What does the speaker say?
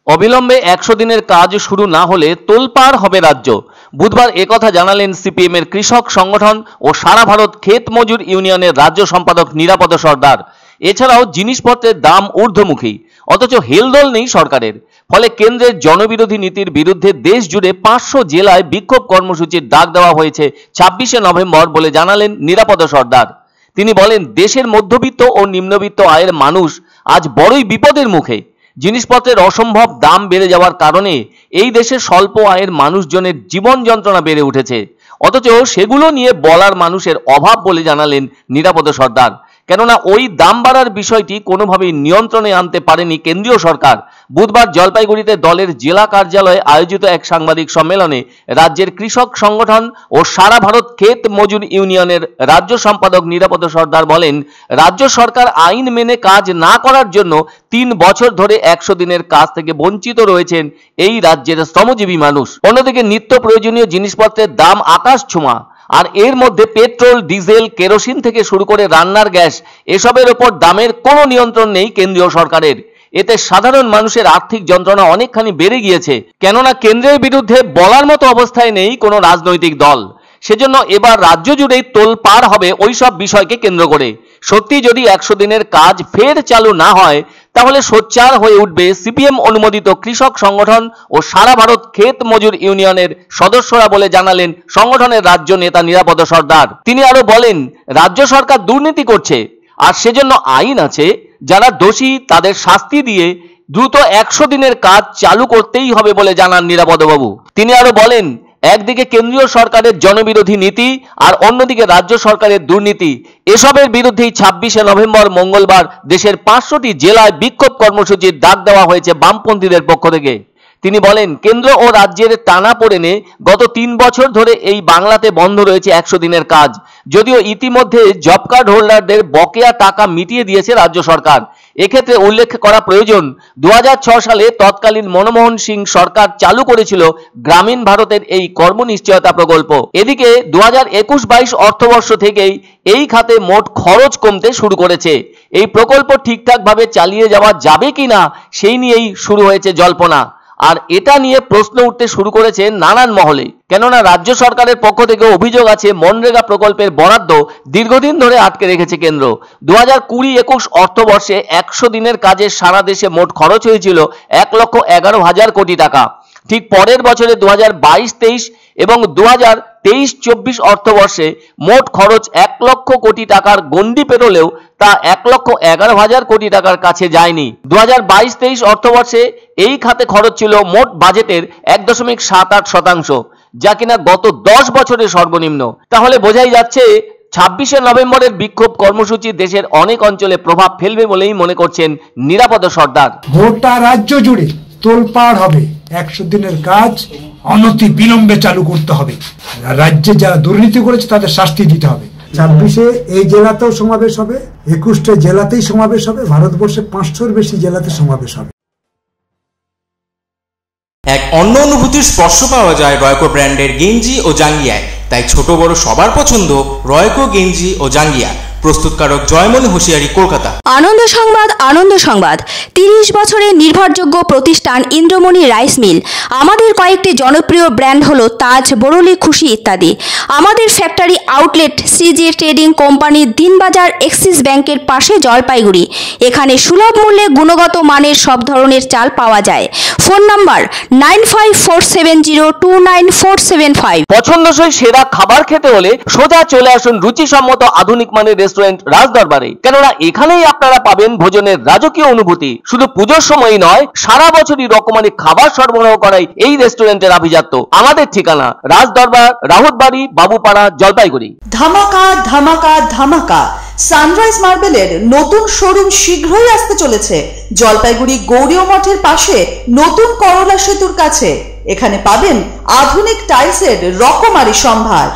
অবিলম্বে 100 দিনের কাজ শুরু না হলে তোলপাড় হবে রাজ্য। বুধবার একথা জানালেন সিপিএম এর কৃষক সংগঠন ও সারা ভারত ক্ষেত মজুর ইউনিয়নের রাজ্য সম্পাদক নিরাপদ সর্দার। এছাড়াও জিনিসপত্রের দাম ঊর্ধ্বমুখী, অথচ হেলদোল নেই সরকারের। ফলে কেন্দ্রের জনবিরোধী নীতির বিরুদ্ধে দেশ জুড়ে 500 জেলায় বিক্ষোভ কর্মসূচির ডাক দেওয়া হয়েছে 26শে নভেম্বর বলে জানালেন নিরাপদ সর্দার। তিনি বলেন, দেশের মধ্যবিত্ত ও নিম্নবিত্ত আয়ের মানুষ আজ বড়ই বিপদের মুখে। জিনিসপত্রের অসম্ভব দাম বেড়ে যাওয়ার কারণে এই দেশের স্বল্প আয়ের মানুষজনের জীবন যন্ত্রণা বেড়ে উঠেছে, অথচ সেগুলো নিয়ে বলার মানুষের অভাব বলে জানালেন নিরাপদ সর্দার। কেননা ওই দাম বাড়ার বিষয়টি কোনোভাবেই নিয়ন্ত্রণে আনতে পারেনি কেন্দ্রীয় সরকার। বুধবার জলপাইগুড়িতে দলের জেলা কার্যালয়ে আয়োজিত এক সাংবাদিক সম্মেলনে রাজ্যের কৃষক সংগঠন ও সারা ভারত ক্ষেত মজুর ইউনিয়নের রাজ্য সম্পাদক নিরাপদ সর্দার বলেন, রাজ্য সরকার আইন মেনে কাজ না করার জন্য 3 বছর ধরে 100 দিনের কাজ থেকে বঞ্চিত রয়েছেন এই রাজ্যের শ্রমজীবী মানুষ। অন্যদিকে নিত্য প্রয়োজনীয় জিনিসপত্রের দাম আকাশ ছোঁয়া, আর এর মধ্যে পেট্রোল, ডিজেল, কেরোসিন থেকে শুরু করে রান্নার গ্যাস এসবের ওপর দামের কোনো নিয়ন্ত্রণ নেই কেন্দ্রীয় সরকারের। এতে সাধারণ মানুষের আর্থিক যন্ত্রণা অনেকখানি বেড়ে গিয়েছে, কেননা কেন্দ্রের বিরুদ্ধে বলার মতো অবস্থায় নেই কোনো রাজনৈতিক দল। সেজন্য এবার রাজ্য জুড়েই তোলপাড় হবে ওইসব বিষয়কে কেন্দ্র করে। সত্যি যদি 100 দিনের কাজ ফের চালু না হয়, তাহলে সোচ্চার হয়ে উঠবে সিপিএম অনুমোদিত কৃষক সংগঠন ও সারা ভারত ক্ষেত মজুর ইউনিয়নের সদস্যরা বলে জানালেন সংগঠনের রাজ্য নেতা নিরাপদ সর্দার। তিনি আরো বলেন, রাজ্য সরকার দুর্নীতি করছে, আর সেজন্য আইন আছে। যারা দোষী তাদের শাস্তি দিয়ে দ্রুত 100 দিনের কাজ চালু করতেই হবে বলে জানান নিরাপদবাবু। তিনি আরো বলেন, একদিকে কেন্দ্রীয় সরকারের জনবিরোধী নীতি আর অন্যদিকে রাজ্য সরকারের দুর্নীতি, এসবের বিরুদ্ধেই 26শে নভেম্বর মঙ্গলবার দেশের 500টি জেলায় বিক্ষোভ কর্মসূচির ডাক দেওয়া হয়েছে বামপন্থীদের পক্ষ থেকে। তিনি বলেন, কেন্দ্র ও রাজ্যের টানাপোড়েনে গত 3 বছর ধরে এই বাংলাতে বন্ধ রয়েছে 100 দিনের কাজ। যদিও ইতিমধ্যে জব কার্ড হোল্ডারদের বকেয়া টাকা মিটিয়ে দিয়েছে রাজ্য সরকার। এক্ষেত্রে উল্লেখ করা প্রয়োজন, 2006 সালে তৎকালীন মনমোহন সিং সরকার চালু করেছিল গ্রামীণ ভারতের এই কর্মনিশ্চয়তা প্রকল্প। এদিকে 2021-22 অর্থবর্ষ থেকেই এই খাতে মোট খরচ কমতে শুরু করেছে। এই প্রকল্প ঠিকঠাকভাবে চালিয়ে যাওয়া যাবে কিনা সেই নিয়েই শুরু হয়েছে জল্পনা। আর এটা নিয়ে প্রশ্ন উঠতে শুরু করেছে নানান মহলে, কেননা রাজ্য সরকারের পক্ষ থেকে অভিযোগ আছে মনরেগা প্রকল্পের বরাদ্দ দীর্ঘদিন ধরে আটকে রেখেছে কেন্দ্র। 2020-21 অর্থবর্ষে 100 দিনের কাজে সারা দেশে মোট খরচ হয়েছিল 1,11,000 কোটি টাকা। ঠিক পরের বছরে 2022-23 এবং 2023-24 অর্থবর্ষে মোট খরচ 1 লক্ষ কোটি টাকার গণ্ডি পেরোলেও তা 1,11,000 কোটি টাকার কাছে যায়নি। 2022-23 অর্থবর্ষে এই খাতে খরচ ছিল মোট বাজেটের 1.78%, যা কিনা গত 10 বছরের সর্বনিম্ন। তাহলে বোঝাই যাচ্ছে 26শে নভেম্বরের বিক্ষোভ কর্মসূচি দেশের অনেক অঞ্চলে প্রভাব ফেলবে বলেই মনে করছেন নিরাপদ সর্দার। গোটা রাজ্য জুড়ে তোলপাড় হবে, 100 দিনের কাজ অনতি বিলম্বে চালু করতে হবে। রাজ্যে যারা দুর্নীতি করেছে তাদের শাস্তি দিতে হবে। 26শে এই জেলাতেও সমাবেশ হবে, 21টা জেলাতেই সমাবেশ হবে, ভারতবর্ষে 500-র বেশি জেলাতে সমাবেশ হবে। এক অন্য অনুভূতির স্পর্শ পাওয়া যায় রয়কো ব্র্যান্ডের গেঞ্জি ও জাঙ্গিয়ায়। তাই ছোট বড় সবার পছন্দ রয়কো গেঞ্জি ও জাঙ্গিয়া। প্রস্তুতকারক জয়মনি হোশিয়ারি, কলকাতা। আনন্দ সংবাদ, আনন্দ সংবাদ। 30 বছরের নির্ভরযোগ্য প্রতিষ্ঠান ইন্দ্রমণি রাইস মিল। আমাদের কয়েকটি জনপ্রিয় ব্র্যান্ড হলো তাজ, বরলি, খুশি ইত্যাদি। আমাদের ফ্যাক্টরি আউটলেট সিজে ট্রেডিং কোম্পানি, দিনবাজার, এক্সিস ব্যাংকের পাশে, জলপাইগুড়ি। এখানে সুলভ মূল্যে গুণগত মানের সব ধরনের চাল পাওয়া যায়। Phone number 9547029475। পছন্দসই সেরা খাবার খেতে হলে সোজা চলে আসুন রুচিসম্মত আধুনিক মানের রেস্টুরেন্ট রাজদরবারে, কেননা এখানেই আপনারা পাবেন ভোজনের রাজকীয় অনুভূতি। শুধু পুজোর সময় নয়, সারা বছরই রকমারি খাবার সরবরাহ করাই এই রেস্টুরেন্টের আভিজাত্য। আমাদের ঠিকানা রাজদরবার, রাহুতবাড়ি, বাবুপাড়া, জলপাইগুড়ি। ধামাকা ধামাকা ধামাকা, সানরাইজ মার্বেলের নতুন শোরুম শীঘ্রই আসতে চলেছে জলপাইগুড়ি গৌরীয় মঠের পাশে নতুন করলা সেতুর কাছে। এখানে পাবেন আধুনিক টাইলসের রকমারি সম্ভার।